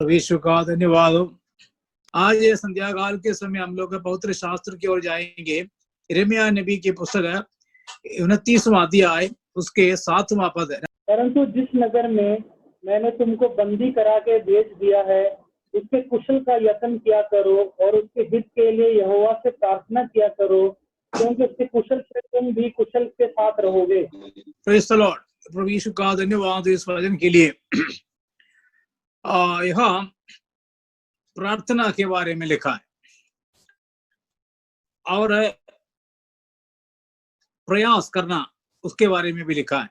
विश्व का धन्यवाद हो। आज ये संध्या काल के समय हम लोग पवित्र शास्त्र की ओर जाएंगे। यिर्मयाह नबी की पुस्तक 29वां अध्याय उसके 7वां पद है। परंतु जिस नगर में मैंने तुमको बंदी करा के भेज दिया है, उसके कुशल का यत्न किया करो और उसके हित के लिए यहोवा से प्रार्थना किया करो, क्योंकि उसके कुशल से तुम भी कुशल के साथ रहोगे। Praise the Lord. प्रभु यीशु का धन्यवाद इस वचन के लिए। यहाँ प्रार्थना के बारे में लिखा है और प्रयास करना उसके बारे में भी लिखा है।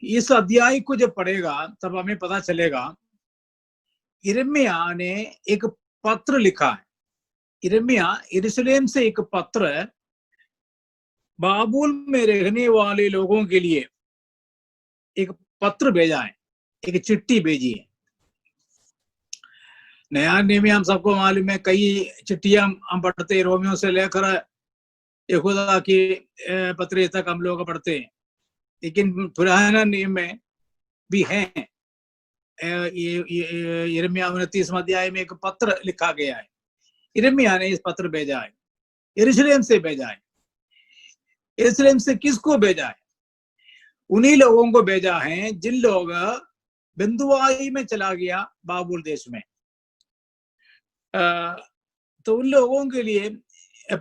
इस अध्याय को जब पढ़ेगा तब हमें पता चलेगा यिर्मयाह ने एक पत्र लिखा है। यिर्मयाह यरूशलेम से एक पत्र बाबुल में रहने वाले लोगों के लिए एक पत्र भेजा है, एक चिट्ठी भेजी है। नया नियम में हम सबको मालूम है, कई चिट्ठियां हम पढ़ते हैं, रोमियो से लेकर यहूदा की पत्र तक हम लोग पढ़ते हैं। लेकिन पुराना नियम में भी है। यिर्मयाह 29वां अध्याय में एक पत्र लिखा गया है। यिर्मयाह ने इस पत्र भेजा है, यरूशलेम से भेजा है। यरूशलेम से किसको भेजा है? उन्हीं लोगों को भेजा है जिन लोग बिंदुवाई में चला गया बाबुल देश में। तो उन लोगों के लिए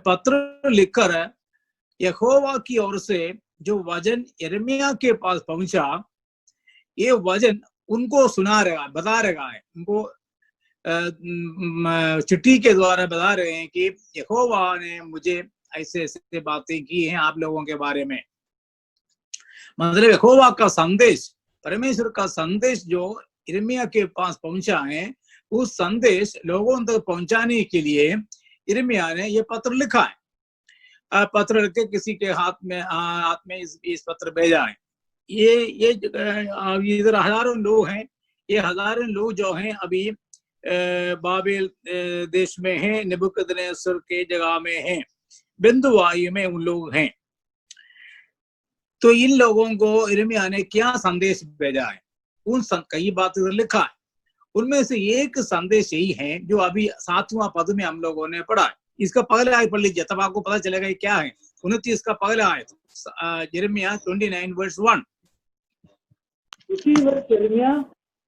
पत्र लिखकर यहोवा की ओर से जो वचन यिर्मयाह के पास पहुंचा, ये वचन उनको सुना रहा, बता रहा है, उनको चिट्ठी के द्वारा बता रहे हैं कि यहोवा ने मुझे ऐसे ऐसे बातें की हैं आप लोगों के बारे में। मतलब यहोवा का संदेश, परमेश्वर का संदेश जो यिर्मयाह के पास पहुंचा है, उस संदेश लोगों तक पहुंचाने के लिए यिर्मयाह ने ये पत्र लिखा है। पत्र लिख के किसी के हाथ में इस पत्र भेजा है। ये इधर हजारों लोग हैं। ये हजारों लोग जो हैं अभी बाबेल देश में हैं, नबूकदनेस्सर के जगह में हैं, बिंदुवाई में उन लोग हैं। तो इन लोगों को यिर्मयाह ने क्या संदेश भेजा है, उन कई बात इधर लिखा है। उनमें से एक संदेश यही है जो अभी 7वां पद में हम लोगों ने पढ़ा है। इसका पहला आयत पढ़ लीजिए, तब आपको पता चलेगा ये क्या है। 29 का पहला आयत, यिर्मयाह 29:1। इसी वर्ष यिर्मयाह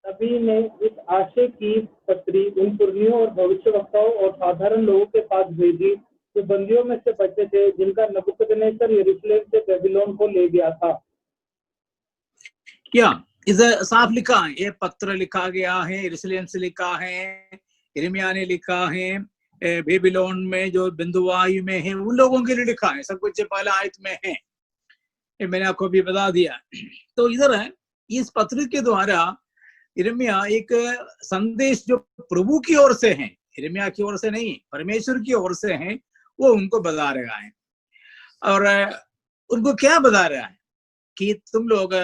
नबी ने इस आशय की पत्री उन पुरनियों और भविष्यवक्ताओं और साधारण लोगों के पास भेजी जो बंदियों में से बचे थे, जिनका नबूकदनेस्सर यरूशलेम से बेबीलोन को ले गया था। क्या इधर साफ लिखा है, ये पत्र लिखा गया है, यरूशलेम से लिखा है, यिर्मयाह ने लिखा है, बेबीलोन में जो बिंदुवाई में है उन लोगों के लिए लिखा है। सब कुछ पहला आयत में है, ये मैंने आपको भी बता दिया। तो इधर है, इस पत्र के द्वारा यिर्मयाह एक संदेश जो प्रभु की ओर से है, यिर्मयाह की ओर से नहीं, परमेश्वर की ओर से है, वो उनको बता रहा है। और उनको क्या बता रहा है कि तुम लोग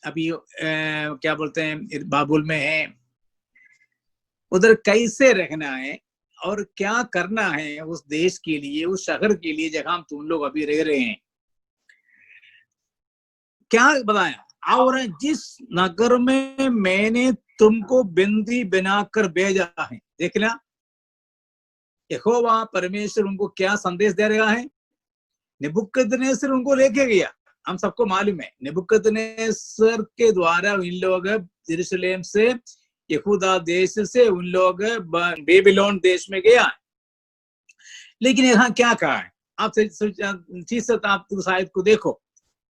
अभी क्या बोलते हैं, बाबुल में है, उधर कैसे रहना है और क्या करना है उस देश के लिए, उस शहर के लिए जहां हम तुम लोग अभी रह रहे हैं। क्या बताया? और जिस नगर में मैंने तुमको बंदी बनाकर भेजा है। देखना, यहोवा परमेश्वर उनको क्या संदेश दे रहा है। नबूकदनेस्सर उनको लेके गया, हम सबको मालूम है। नबूकदनेस्सर के द्वारा इन लोग यरूशलेम से, यहूदा देश से उन लोग बेबीलोन देश में गया। लेकिन यहाँ क्या कहा है, आप आप उस आयत को देखो,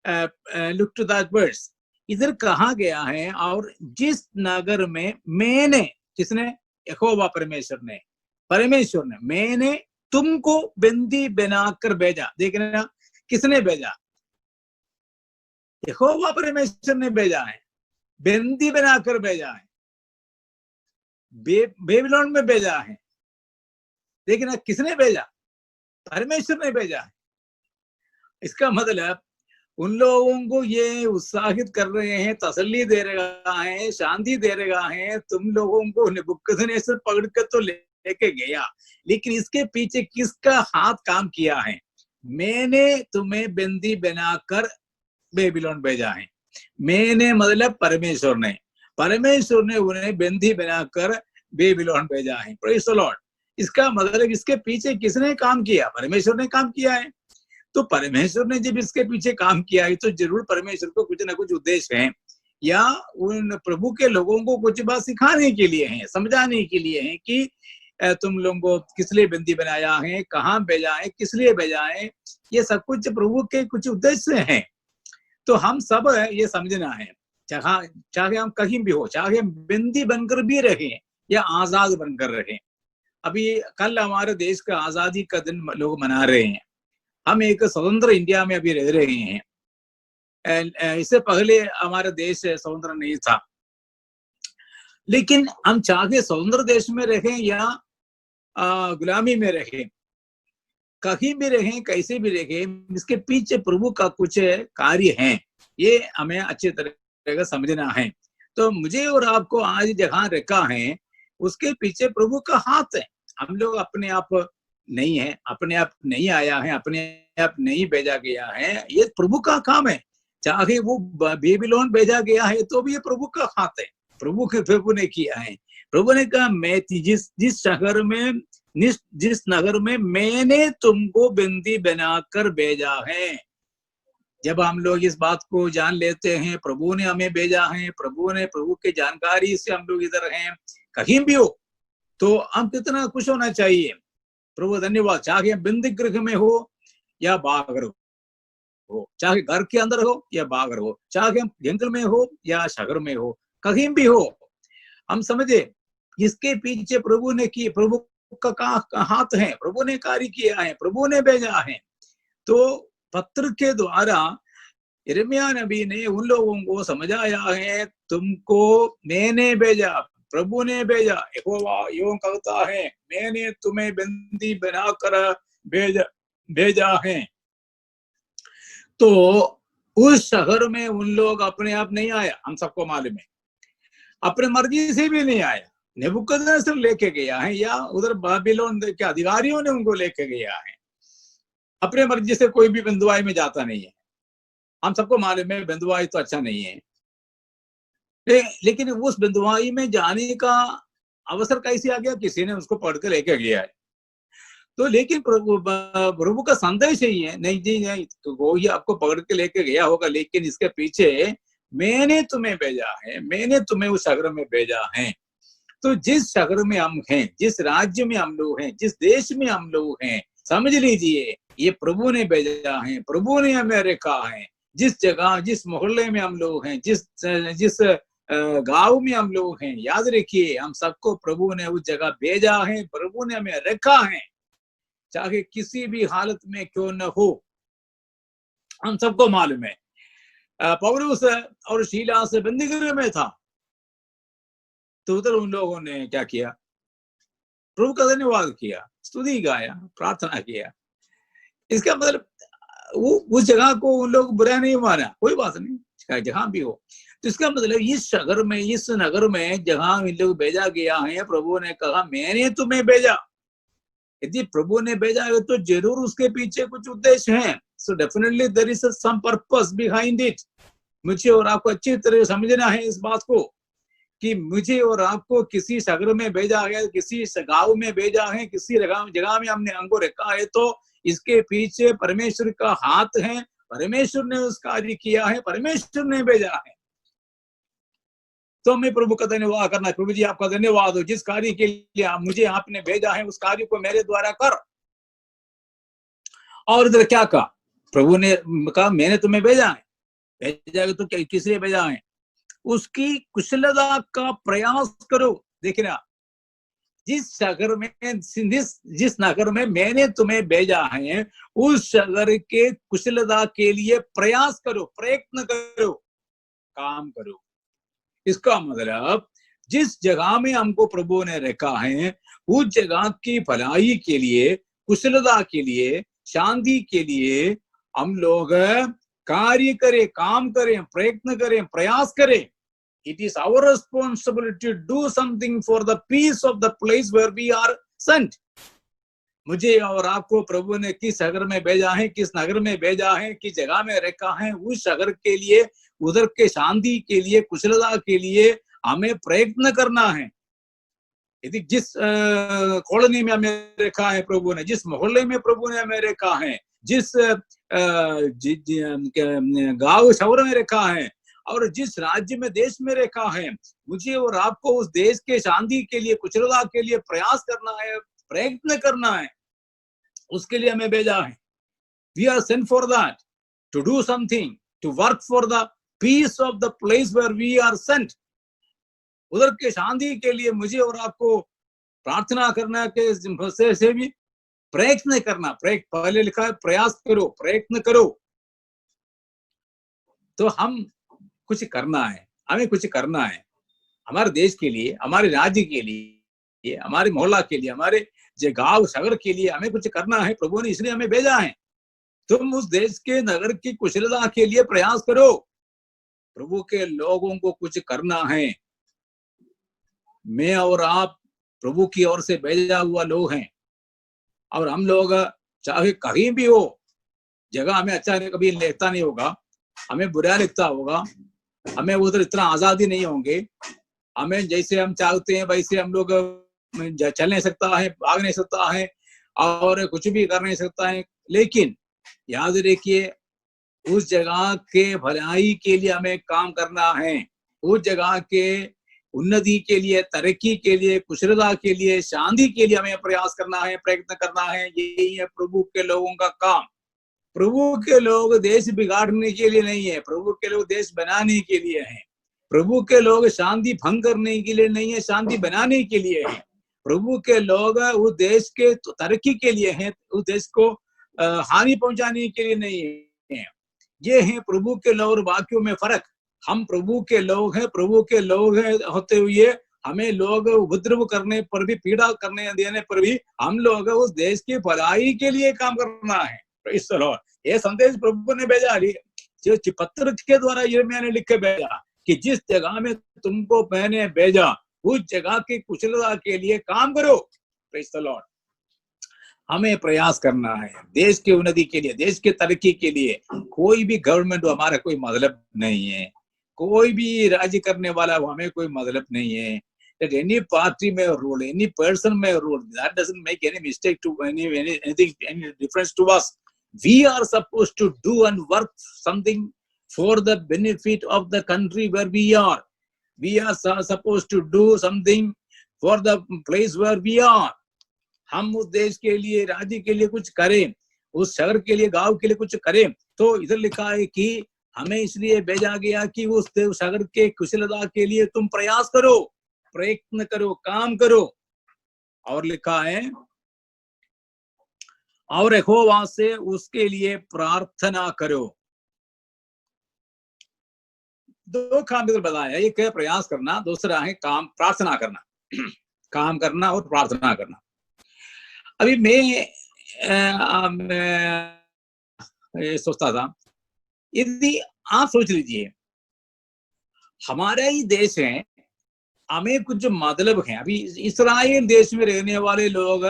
लुक टू दैट वर्स। इधर कहा गया है, और जिस नगर में मैंने, किसने? यहोवा परमेश्वर ने, मैंने तुमको बंदी बनाकर भेजा। देखना, किसने भेजा? यहोवा परमेश्वर ने भेजा है, बंदी बनाकर भेजा है, बेबीलोन में भेजा है। देखना, किसने भेजा? परमेश्वर ने भेजा है। इसका मतलब उन लोगों को ये उत्साहित कर रहे हैं, तसल्ली दे रहा है, शांति दे रहा है, तुम लोगों को नबूकदनेस्सर पकड़ कर तो लेके गया, लेकिन इसके पीछे किसका हाथ काम किया है? मैंने तुम्हें बंदी बनाकर बेबीलोन भेजा है। मैंने मतलब परमेश्वर ने उन्हें बंदी बनाकर बेबीलोन भेजा है। Praise the Lord. इसका मतलब इसके पीछे किसने काम किया? परमेश्वर ने काम किया है। तो परमेश्वर ने जब इसके पीछे काम किया है तो जरूर परमेश्वर को कुछ ना कुछ उद्देश्य है, या उन प्रभु के लोगों को कुछ बात सिखाने के लिए है, समझाने के लिए है कि तुम लोगों को किस लिए बंदी बनाया है, कहाँ भेजा है, किस लिए भेजा है, ये सब कुछ प्रभु के कुछ उद्देश्य हैं। तो हम सब ये समझना है, चाहे हम कहीं भी हो, चाहे हम बंदी बनकर भी रहे या आजाद बनकर रहे। अभी कल हमारे देश का आजादी का दिन लोग मना रहे हैं। हम एक स्वतंत्र इंडिया में अभी रह रहे हैं। इससे पहले हमारा देश स्वतंत्र नहीं था, लेकिन हम चाहे स्वतंत्र देश में रहें या गुलामी में रहें, कहीं भी रहें, कैसे भी रहें, इसके पीछे प्रभु का कुछ कार्य है, ये हमें अच्छी तरह का समझना है। तो मुझे और आपको आज जहाँ रखा है उसके पीछे प्रभु का हाथ है। हम लोग अपने आप नहीं है, अपने आप नहीं आया है, अपने आप नहीं भेजा गया है, ये प्रभु का काम है। चाहे वो बेबीलोन भेजा गया है तो भी ये प्रभु का हाथ है, प्रभु ने किया है। प्रभु ने कहा मैं जिस नगर में मैंने तुमको बंदी बनाकर भेजा है। जब हम लोग इस बात को जान लेते हैं प्रभु ने हमें भेजा है, प्रभु के जानकारी से हम लोग इधर हैं, कहीं भी हो तो हम कितना खुश होना चाहिए। प्रभु धन्यवाद। चाहे हम बंदी गृह में हो या बाहर हो, चाहे घर के अंदर हो या बाहर हो, चाहे हम जंगल में हो या शहर में हो, कहीं भी हो, हम समझे इसके पीछे प्रभु का हाथ है, प्रभु ने कार्य किया है, प्रभु ने भेजा है। तो पत्र के द्वारा यिर्मयाह नबी ने उन लोगों को समझाया है, तुमको मैंने भेजा, प्रभु ने भेजा। यहोवा यूं कहता है, मैंने तुम्हें बंदी बनाकर भेजा है। तो उस शहर में उन लोग अपने आप नहीं आया, हम सबको मालूम है, अपने मर्जी से भी नहीं आया। नेबुकदनेस्सर लेके गया है या उधर बाबिलोन के अधिकारियों ने उनको लेके गया है। अपने मर्जी से कोई भी बंधुआई में जाता नहीं है। हम सबको मालूम है बंधुआई तो अच्छा नहीं है, लेकिन उस बंधुआई में जाने का अवसर कैसे आ गया? किसी ने उसको पढ़ के लेके गया है। तो लेकिन प्रभु का संदेश ही है, नहीं जी नहीं, तो वो ही आपको पकड़ के लेके गया होगा, लेकिन इसके पीछे मैंने तुम्हें भेजा है, मैंने तुम्हें उस शहर में भेजा है। तो जिस शहर में हम हैं, जिस राज्य में हम लोग हैं, जिस देश में हम लोग हैं, समझ लीजिए ये प्रभु ने भेजा है, प्रभु ने हमें रखा है। जिस जगह, जिस मोहल्ले में हम लोग हैं, जिस गांव में हम लोग हैं, याद रखिए हम सबको प्रभु ने उस जगह भेजा है, प्रभु ने हमें रखा है, चाहे किसी भी हालत में क्यों न हो। हम सबको मालूम है पौलुस और सीलास बंदीगृह में था, तो उधर उन लोगों ने क्या किया? प्रभु का धन्यवाद किया, स्तुति गाया, प्रार्थना किया। इसका मतलब वो उस जगह को उन लोग बुरा नहीं माना, कोई बात नहीं, जहां भी हो। तो इसका मतलब इस शहर में, इस नगर में जहां इन लोग भेजा गया है, प्रभु ने कहा मैंने तुम्हें भेजा। यदि प्रभु ने भेजा है तो जरूर उसके पीछे कुछ उद्देश्य है। So definitely there is some purpose behind it. मुझे और आपको अच्छी तरह समझना है इस बात को कि मुझे और आपको किसी शहर में भेजा है, किसी गांव में भेजा है, किसी जगह में हमने हमको रखा है, तो इसके पीछे परमेश्वर का हाथ है, परमेश्वर ने उस कार्य किया है, परमेश्वर ने भेजा है। तो मैं प्रभु का धन्यवाद करना, प्रभु जी आपका धन्यवाद हो, जिस कार्य के लिए मुझे आपने भेजा है उस कार्य को मेरे द्वारा कर। और इधर क्या कहा? प्रभु ने कहा मैंने तुम्हें भेजा है। भेजा है तो किस लिए भेजा है? उसकी कुशलता का प्रयास करो। देखना, जिस शहर में, जिस नगर में मैंने तुम्हें भेजा है, उस शहर के कुशलता के लिए प्रयास करो, प्रयत्न करो, काम करो। इसका मतलब जिस जगह में हमको प्रभु ने रखा है, उस जगह की भलाई के लिए, कुशलता के लिए, शांति के लिए हम लोग कार्य करें, काम करें, प्रयत्न करें, प्रयास करें। It is our responsibility to do something for the peace of the place where we are sent. मुझे और आपको प्रभु ने किस नगर में भेजा है, किस नगर में भेजा है, किस जगह में रखा है, उस नगर के लिए, उधर के शांति के लिए, कुशलता के लिए हमें प्रयत्न करना है। यदि जिस कॉलोनी में हमें रखा है प्रभु ने, जिस मोहल्ले में प्रभु ने हमें रखा है, जिस गांव शहर में रखा है और जिस राज्य में, देश में रखा है, मुझे और आपको उस देश के शांति के लिए, कुशलता के लिए प्रयास करना है, प्रयत्न करना है। उसके लिए हमें भेजा है। We are sent for that, to do something, to work for the peace of the place where we are sent. उधर के शांति के लिए मुझे और आपको प्रार्थना करना के से भी प्रयत्न करना। पहले लिखा है प्रयास करो, प्रयत्न करो। तो हम कुछ करना है, हमें कुछ करना है हमारे देश के लिए, हमारे राज्य के लिए, हमारे मोहल्ला के लिए, हमारे गांव शहर के लिए हमें कुछ करना है। प्रभु ने इसलिए हमें भेजा है। तुम उस देश के नगर की कुशलता के लिए प्रयास करो। प्रभु के लोगों को कुछ करना है। मैं और आप प्रभु की ओर से भेजा हुआ लोग हैं और हम लोग चाहे कहीं भी हो, जगह हमें अच्छा कभी लगता नहीं होगा, हमें बुरा लगता होगा, हमें उधर इतना आजादी नहीं होंगे, हमें जैसे हम चाहते हैं वैसे हम लोग चल नहीं सकता है, भाग नहीं सकता है और कुछ भी कर नहीं सकता है। लेकिन याद रखिए, उस जगह के भलाई के लिए हमें काम करना है। उस जगह के उन्नति के लिए, तरक्की के लिए, कुशलता के लिए, शांति के लिए हमें प्रयास करना है, प्रयत्न करना है। यही है प्रभु के लोगों का काम। प्रभु के लोग देश बिगाड़ने के लिए नहीं है, प्रभु के लोग देश बनाने के लिए हैं। प्रभु के लोग शांति भंग करने के लिए नहीं है, शांति बनाने के लिए है। प्रभु के लोग उस देश के तरक्की के लिए हैं, उस देश को हानि पहुंचाने के लिए नहीं है। ये है प्रभु के लोग और बाकियों में फर्क। हम प्रभु के लोग हैं, प्रभु के लोग हैं होते हुए हमें लोग उपद्रव करने पर भी, पीड़ा करने देने पर भी हम लोग उस देश की भलाई के लिए काम करना है। ये संदेश प्रभु ने भेजा, जो पत्र के द्वारा यिर्मयाह ने लिख के भेजा कि जिस जगह में तुमको मैंने भेजा उस जगह की कुशलता के लिए काम करो। Praise the Lord. हमें प्रयास करना है देश की उन्नति के लिए, देश की तरक्की के लिए। कोई भी गवर्नमेंट हमारा कोई मतलब नहीं है, कोई भी राज्य करने वाला हमें कोई मतलब नहीं है। That any party may rule, any person may rule, that doesn't make any mistake to anything, any difference to us. We are supposed to do and work something for the benefit of the country where we are. We are supposed to do something for the place where we are. हम उस देश के लिए, राज्य के लिए कुछ करें, उस शहर के लिए, गांव के लिए कुछ करें। तो इधर लिखा है कि हमें इसलिए भेजा गया कि उस शहर के कुशलता के लिए तुम प्रयास करो, प्रयत्न करो, काम करो। और लिखा है और यहोवा से उसके लिए प्रार्थना करो। दो काम इधर बताया, एक है प्रयास करना, दूसरा है काम, प्रार्थना करना। काम करना और प्रार्थना करना। अभी मैं सोचता था, यदि आप सोच लीजिए हमारा ही देश है, हमें कुछ मतलब है। अभी इस्राएल देश में रहने वाले लोग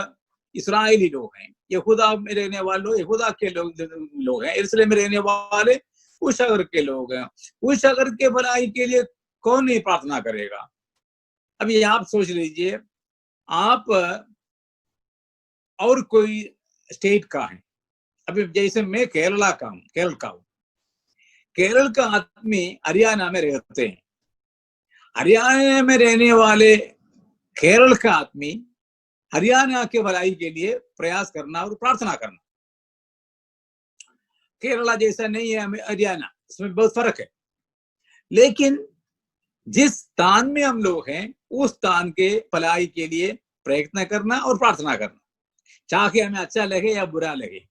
इस्राएली लोग हैं, यहूदा में रहने वाले लोग यहूदा के लोग हैं, यरूशलेम में रहने वाले उस शहर के लोग हैं। उस शहर के भलाई के लिए कौन नहीं प्रार्थना करेगा? अभी आप सोच लीजिए, आप और कोई स्टेट का है। अभी जैसे मैं केरला का हूँ, केरल का हूँ। केरल का आदमी हरियाणा में रहते हैं, हरियाणा में रहने वाले केरल का आदमी हरियाणा के भलाई के लिए प्रयास करना और प्रार्थना करना। केरला जैसा नहीं है हरियाणा, इसमें बहुत फर्क है। लेकिन जिस स्थान में हम लोग हैं उस स्थान के भलाई के लिए प्रयत्न करना और प्रार्थना करना, चाहे हमें अच्छा लगे या बुरा लगे।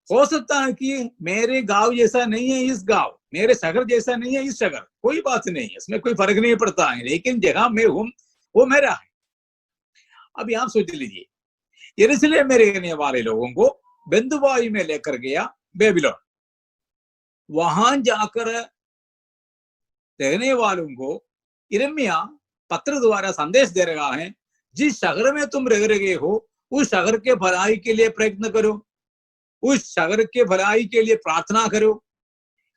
हो सकता है कि मेरे गांव जैसा नहीं है इस गांव, मेरे शहर जैसा नहीं है इस शहर, कोई बात नहीं है, इसमें कोई फर्क नहीं पड़ता है। लेकिन जगह में हूं वो मेरा है। अब यहां सोच लीजिए, यरूशलेम में रहने वाले लोगों को बंधुआई में लेकर गया बेबीलोन। वहां जाकर रहने वालों को यिर्मयाह पत्र द्वारा संदेश दे रहा है, जिस शहर में तुम रह रहे हो उस शहर के भलाई के लिए प्रयत्न करो, उस शहर के भलाई के लिए प्रार्थना करो।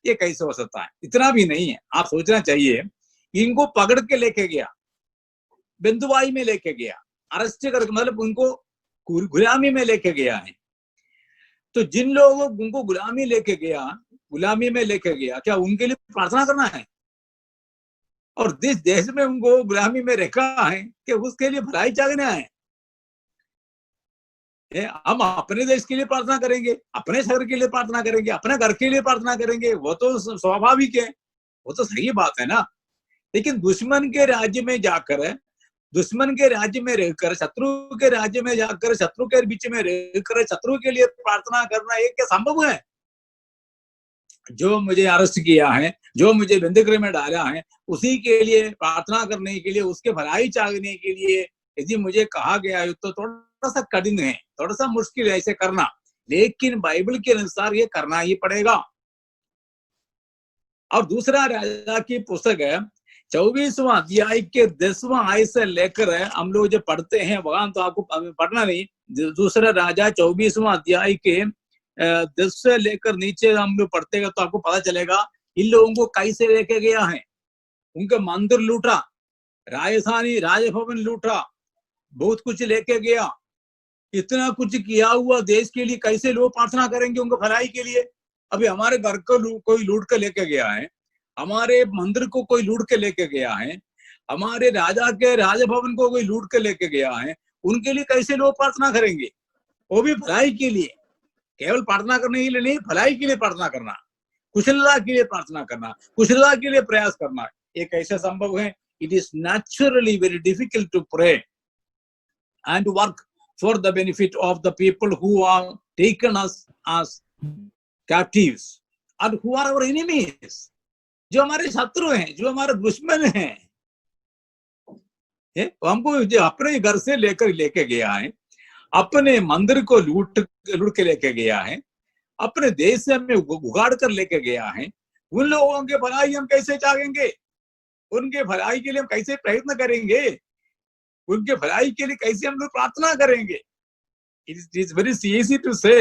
ये कैसे हो सकता है? इतना भी नहीं है, आप सोचना चाहिए। इनको पकड़ के लेके गया, बंदुआई में लेके गया, अरेस्ट करके, मतलब उनको गुलामी में लेके गया है। तो जिन लोगों उनको गुलामी लेके गया, गुलामी में लेके गया, क्या उनके लिए प्रार्थना करना है? और जिस देश में उनको गुलामी में रखा है, कि उसके लिए भलाई चाहना है। हम अपने देश के लिए प्रार्थना करेंगे, अपने शहर के लिए प्रार्थना करेंगे, अपने घर के लिए प्रार्थना करेंगे, वो तो स्वाभाविक है, वो तो सही बात है ना। लेकिन दुश्मन के राज्य में जाकर, दुश्मन के राज्य में रहकर, शत्रु के राज्य में जाकर, शत्रु के बीच में रहकर शत्रु के लिए प्रार्थना करना ये क्या संभव है? जो मुझे अरेस्ट किया है, जो मुझे बंदीगृह में डाला है, उसी के लिए प्रार्थना करने के लिए, उसके भलाई चाहने के लिए यदि मुझे कहा गया है, तो थोड़ा सा कठिन है, थोड़ा सा मुश्किल है ऐसे करना, लेकिन बाइबल के अनुसार ये करना ही पड़ेगा। और दूसरा राजा की पुस्तक है, 24वां अध्याय के 10वां आयत से लेकर हम लोग जो पढ़ते हैं वहां, तो आपको पढ़ना नहीं, दूसरा राजा 24वां अध्याय के 10 से लेकर नीचे हम लोग पढ़ते हैं, तो आपको पता चलेगा इन लोगों को कैसे लेके गया है। उनके मंदिर लूटा, राजधानी राजभवन लूटा, बहुत कुछ लेके गया। इतना कुछ किया हुआ देश के लिए कैसे लोग प्रार्थना करेंगे उनको भलाई के लिए? अभी हमारे घर को कोई लूट के लेके गया है, हमारे मंदिर को कोई लूट के लेके गया है, हमारे राजा के राजभवन को कोई लूट के लेके गया है, उनके लिए कैसे लोग प्रार्थना करेंगे? वो भी भलाई के लिए, केवल प्रार्थना करने के लिए नहीं, भलाई के लिए प्रार्थना करना, कुशलता के लिए प्रार्थना करना, कुशलता के लिए प्रयास करना, ये कैसे संभव है? It is naturally very difficult to pray and work for the benefit of the people who are taken us as captives and who are our enemies, जो हमारे शत्रु हैं, जो हमारे दुश्मन हैं। हमको जो अपने घर से लेके गया है, अपने मंदिर को लूट के लेके गया है, अपने देश से हमें उगाड़ कर लेके गया है, उन लोगों के भलाई हम कैसे चाहेंगे? उनके भलाई के लिए हम कैसे प्रयत्न करेंगे? उनके भलाई के लिए कैसे हम लोग प्रार्थना करेंगे? It is very easy to say,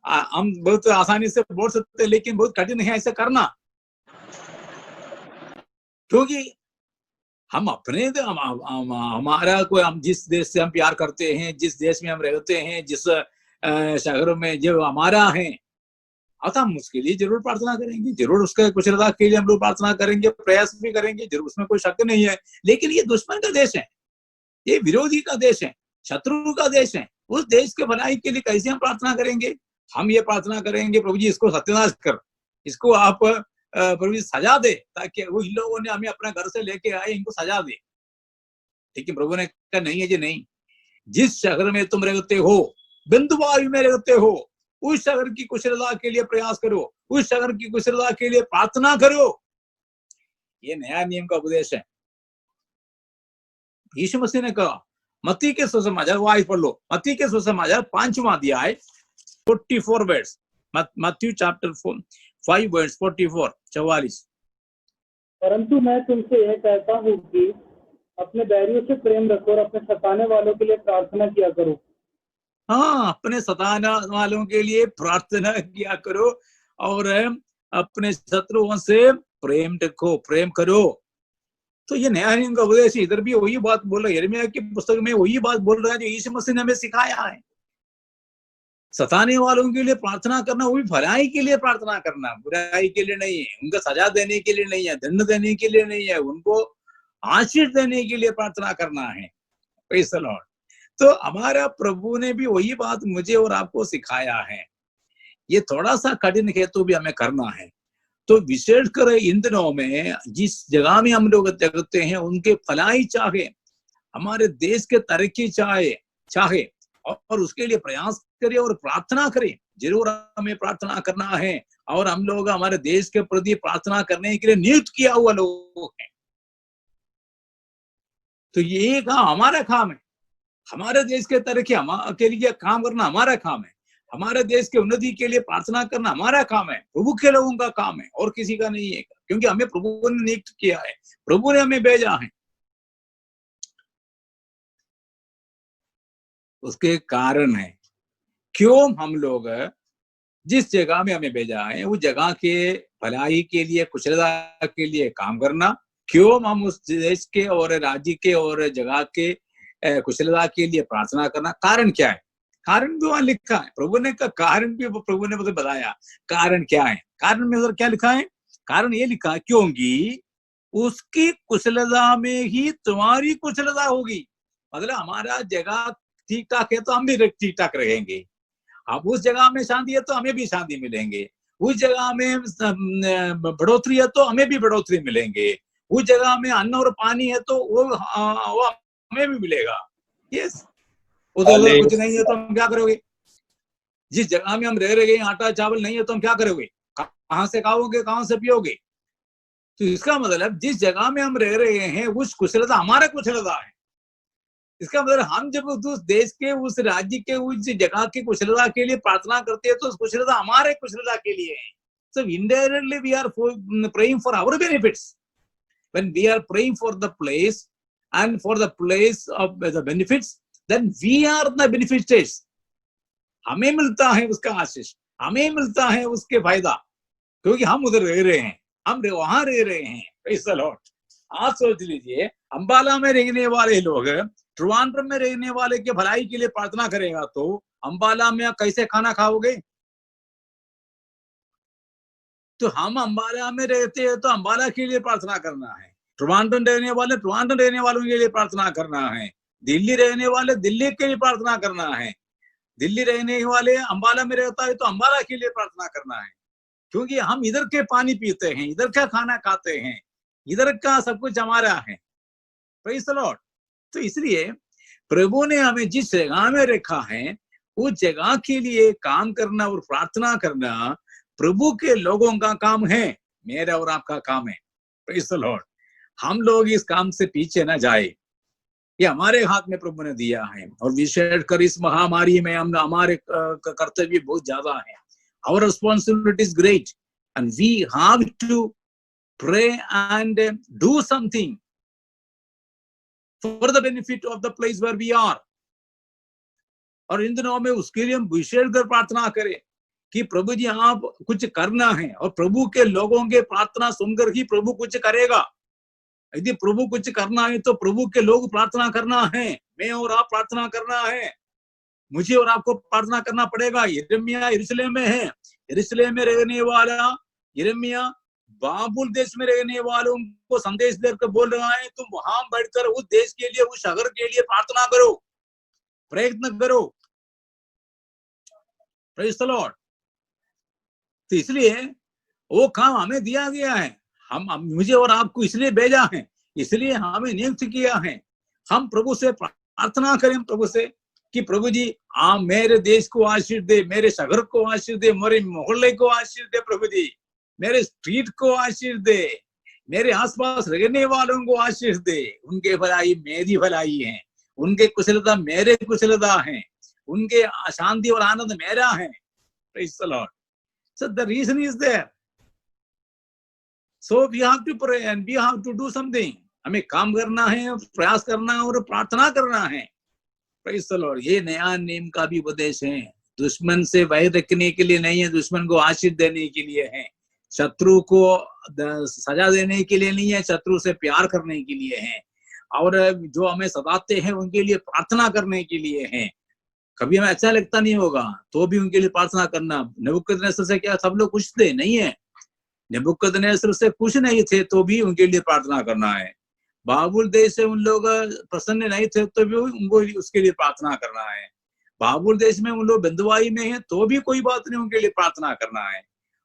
हम बहुत आसानी से बोल सकते हैं, लेकिन बहुत कठिन है ऐसा करना, क्योंकि हम अपने हमारा कोई, हम जिस देश से हम प्यार करते हैं, जिस देश में हम रहते हैं, जिस शहर में जो हमारा है, अतः हम उसके लिए जरूर प्रार्थना करेंगे, जरूर उसके कुशलता के लिए हम लोग प्रार्थना करेंगे, प्रयास भी करेंगे, जरूर, उसमें कोई शक नहीं है। लेकिन ये दुश्मन का देश है, ये विरोधी का देश है, शत्रु का देश है, उस देश के भलाई के लिए कैसे हम प्रार्थना करेंगे? हम ये प्रार्थना करेंगे, प्रभु जी इसको सत्यानाश कर, इसको आप प्रभु जी सजा दे, ताकि वो इन लोगों ने हमें अपने घर से लेके आए, इनको सजा दे। लेकिन प्रभु ने कहा नहीं है जी, नहीं, जिस शहर में तुम रहते हो, बिंदुवायु में रहते हो, उस शहर की कुशलता के लिए प्रयास करो, उस शहर की कुशलता के लिए प्रार्थना करो। ये नया नियम का उपदेश है। यीशु मसीह ने कहा, मत्ती के सुसमाचार, वो आयत पढ़ लो, मत्ती के सुसमाचार 5वां अध्याय 44 वर्ड्स, मैथ्यू चैप्टर 5 वर्ड्स 44। परंतु मैं तुमसे यह कहता हूँ कि अपने बैरियों से प्रेम रखो और अपने सताने वालों के लिए प्रार्थना किया करो। हाँ, अपने सताने वालों के लिए प्रार्थना किया करो और अपने शत्रुओं से प्रेम रखो, प्रेम करो। तो ये नया नियम का उपदेश, इधर भी वही बात बोल रहा है, यिर्मयाह की पुस्तक में वही बात बोल रहा है जो यीशु मसीह ने हमें सिखाया है। सताने वालों के लिए प्रार्थना करना, वो भी भलाई के लिए प्रार्थना करना, बुराई के लिए नहीं है, उनको सजा देने के लिए नहीं है, दंड देने के लिए नहीं है, उनको आशीष देने के लिए प्रार्थना करना है। Praise the Lord. तो हमारा प्रभु ने भी वही बात मुझे और आपको सिखाया है। ये थोड़ा सा कठिन है तो भी हमें करना है। तो विशेषकर इन दिनों में जिस जगह में हम लोग देखते हैं, उनके भलाई चाहे, हमारे देश के तरक्की चाहे और उसके लिए प्रयास करें और प्रार्थना करें। जरूर हमें प्रार्थना करना है और हम लोग हमारे देश के प्रति प्रार्थना करने के लिए नियुक्त किया हुआ लोग हैं। तो ये काम हमारा काम है, हमारे देश के तरक्की के लिए काम करना हमारा काम है, हमारे देश के उन्नति के लिए प्रार्थना करना हमारा काम है, प्रभु के लोगों का काम है और किसी का नहीं है, क्योंकि हमें प्रभु ने नियुक्त किया है, प्रभु ने हमें भेजा है। उसके कारण है। क्यों हम लोग जिस जगह में हमें भेजा है उस जगह के भलाई के लिए, कुशलता के लिए काम करना। क्यों हम उस देश के और राज्य के और जगह के कुशलता के लिए प्रार्थना करना, कारण क्या है? कारण भी वहां लिखा है, प्रभु ने का कारण भी प्रभु ने मुझे बताया। कारण क्या है? कारण में उधर क्या लिखा है? कारण ये लिखा है क्योंकि उसकी कुशलता में ही तुम्हारी कुशलता होगी। मतलब हमारा जगह ठीक ठाक है तो हम भी ठीक ठाक रहेंगे। अब उस जगह में शांति है तो हमें भी शांति मिलेंगे। उस जगह में बढ़ोतरी है तो हमें भी बढ़ोतरी मिलेंगे। उस जगह में अन्न और पानी है तो वो हमें भी मिलेगा। यस, उधर कुछ नहीं है तो हम क्या करोगे? जिस जगह में हम रह रहे हैं आटा चावल नहीं है तो हम क्या करोगे? कहां से खाओगे, कहां से पियोगे? तो इसका मतलब जिस जगह में हम रह रहे हैं उस कुशलता हमारा कुशलता है। इसका मतलब हम जब उस देश के, उस राज्य के, उस जगह की कुशलता के लिए प्रार्थना करते हैं तो उस कुशलता हमारे कुशलता के लिए है। So indirectly we are praying for our benefits. When we are praying for the place and for the place of the benefits, then we are the beneficiaries. हमें मिलता है उसका आशीष, हमें मिलता है उसके फायदा, क्योंकि हम उधर रह रहे हैं, हम वहां रह रहे हैं। Praise the Lord. आज सोच लीजिए अंबाला में रहने वाले लोग ट्रिवांड्रम में रहने वाले के भलाई के लिए प्रार्थना करेगा तो अंबाला में कैसे खाना खाओगे? तो हम अंबाला में रहते हैं तो अंबाला के लिए प्रार्थना करना है। ट्रिवांड्रम रहने वाले ट्रिवांड्रम रहने वालों के लिए प्रार्थना करना है। दिल्ली रहने वाले दिल्ली के लिए प्रार्थना करना है। दिल्ली रहने वाले अंबाला में रहता है तो अंबाला के लिए प्रार्थना करना है, क्योंकि हम इधर के पानी पीते हैं, इधर का खाना खाते हैं, इधर का सब कुछ हमारा है। Praise the Lord. तो इसलिए प्रभु ने हमें जिस जगह में रखा है उस जगह के लिए काम करना और प्रार्थना करना प्रभु के लोगों का काम है, मेरा और आपका काम है। Praise the Lord. हम लोग इस काम से पीछे न जाए, ये हमारे हाथ में प्रभु ने दिया है। और विशेषकर इस महामारी में हम हमारे कर्तव्य बहुत ज्यादा है। Our responsibility is great and we have to pray and do something for the benefit of the place where we are. और इन दिनों में उसके लिए हम विशेषकर प्रार्थना करें कि प्रभु जी आप कुछ करना है, और प्रभु के लोगों के प्रार्थना सुनकर ही प्रभु कुछ करेगा। यदि प्रभु कुछ करना है तो प्रभु के लोग प्रार्थना करना है, मैं और आप प्रार्थना करना है, मुझे और आपको प्रार्थना करना पड़ेगा। यिर्मयाह यरूशलेम में है, यरूशलेम में रहने वाला यिर्मयाह बाबुल देश में रहने वालों को संदेश देकर बोल रहा है, तुम वहां बैठकर उस देश के लिए, उस शहर के लिए प्रार्थना करो, प्रयत्न करो। Praise the Lord. तो इसलिए वो काम हमें दिया गया है, हम मुझे और आपको इसलिए भेजा है, इसलिए हमें नियुक्त किया है। हम प्रभु से प्रार्थना करें, प्रभु से कि प्रभु जी आप मेरे देश को आशीष दे, मेरे शहर को आशीष दे, मेरे मोहल्ले को आशीष दे, प्रभु जी मेरे स्ट्रीट को आशीष दे, मेरे आसपास रहने वालों को आशीष दे। उनके भलाई मेरी भलाई है, उनके कुशलता मेरे कुशलता है, उनके शांति और आनंद मेरा है। Praise the Lord. So the reason is there. So we have to pray and we have to do something. हमें काम करना है, प्रयास करना है और प्रार्थना करना है। Praise the Lord. ये नया नियम का भी उपदेश है। दुश्मन से वैर रखने के लिए नहीं है, दुश्मन को आशीष देने के लिए है। शत्रु को सजा देने के लिए नहीं है, शत्रु से प्यार करने के लिए है। और जो हमें सताते हैं उनके लिए प्रार्थना करने के लिए है। कभी हमें अच्छा लगता नहीं होगा तो भी उनके लिए प्रार्थना करना। नबूकदनेस्सर से क्या सब लोग खुश थे? नहीं है। नबूकदनेस्सर से खुश नहीं थे तो भी उनके लिए प्रार्थना करना है। बाबुल देश से उन लोग प्रसन्न नहीं थे तो भी उनको उसके लिए प्रार्थना करना है। बाबुल देश में उन लोग बंधुआई में है तो भी कोई बात नहीं, उनके लिए प्रार्थना करना है।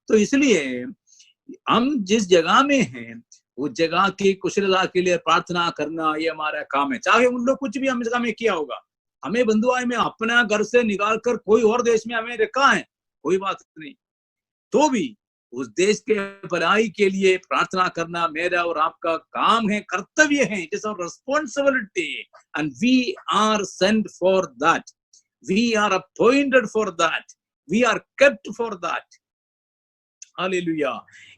तो इसलिए हम जिस जगह में हैं उस जगह की कुशलता के लिए प्रार्थना करना ये हमारा काम है। चाहे उन लोग कुछ भी हम जगह में किया होगा, हमें बंधुआई में अपना घर से निकाल कर कोई और देश में हमें रखा है, कोई बात नहीं, तो भी उस देश के भलाई के लिए प्रार्थना करना मेरा और आपका काम है, कर्तव्य है। It is our responsibility and we are sent for that, we are appointed for that, we are kept for that. Hallelujah.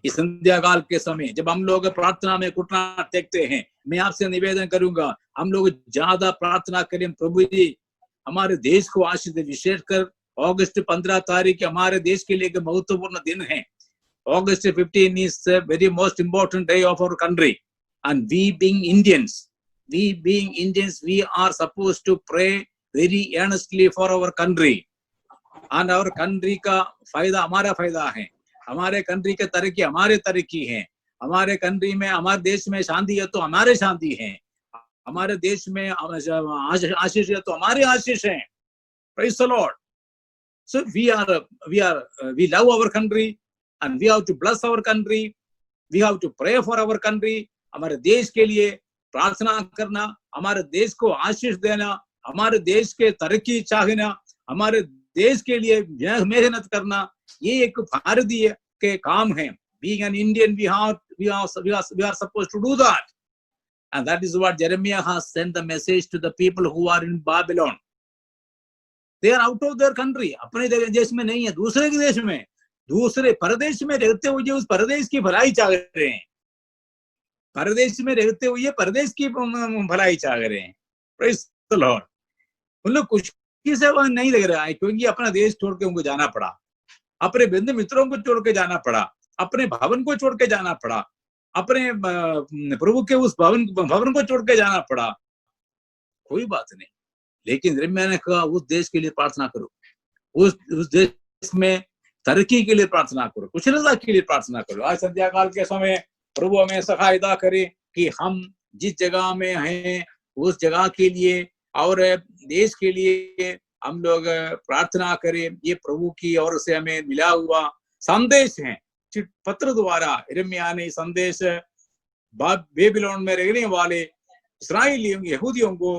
इस संध्या काल के समय जब हम लोग प्रार्थना में घुटना टेकते हैं, मैं आपसे निवेदन करूंगा हम लोग ज्यादा प्रार्थना करें, प्रभु जी हमारे देश को आशीष दे। विशेषकर अगस्त 15 तारीख हमारे देश के लिए एक महत्वपूर्ण दिन है। August 15 is the very most important day of our country, and we being Indians, we are supposed to pray very earnestly for our country, and our country का फायदा हमारा फायदा है, हमारे कंट्री के तरक्की हमारे तरक्की है, हमारे कंट्री में हमारे देश में शांति है तो हमारे शांति है, हमारे देश में आशीष है तो हमारे आशीष है। Praise the Lord. So we love our country and we have to bless our country. We have to pray for our country. हमारे देश के लिए प्रार्थना करना, हमारे देश को आशीष देना, हमारे देश के तरक्की चाहना, हमारे देश के लिए मेहनत करना, ये एक भारतीय के काम है। Being an Indian, we are supposed to do that, and that is what Jeremiah has sent the message to the people who are in Babylon. They are out of their country. अपने देश में नहीं है, दूसरे के देश में, दूसरे परदेश में रहते हुए उस परदेश की भलाई चाह रहे हैं, परदेश में रहते हुए परदेश की भलाई चाह रहे हैं। Praise the Lord. उन लोग कुछ से वह नहीं लग रहा है, क्योंकि अपना देश छोड़ के उनको जाना पड़ा, अपने बंधु मित्रों को छोड़ के जाना पड़ा, अपने भवन को छोड़ के जाना पड़ा, अपने प्रभु के उस भवन को छोड़ के जाना पड़ा। कोई बात नहीं, लेकिन मैंने कहा उस देश के लिए प्रार्थना करो, उस देश में तरक्की के लिए प्रार्थना करो, कुशलता के लिए प्रार्थना करो। आज संध्या काल के समय प्रभु हमें सहायता करे कि हम जिस जगह में हैं उस जगह के लिए और देश के लिए हम लोग प्रार्थना करें। ये प्रभु की ओर से हमें मिला हुआ संदेश है। पत्र द्वारा यिर्मयाह ने संदेश बेबीलोन में रहने वाले इस्राएलियों यहूदियों को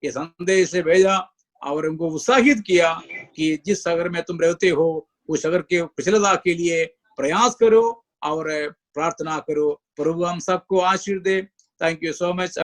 ये संदेश भेजा और उनको उत्साहित किया कि जिस शहर में तुम रहते हो उस शहर के कुशलता के लिए प्रयास करो और प्रार्थना करो। प्रभु हम सबको आशीर्वाद दे। Thank you so much.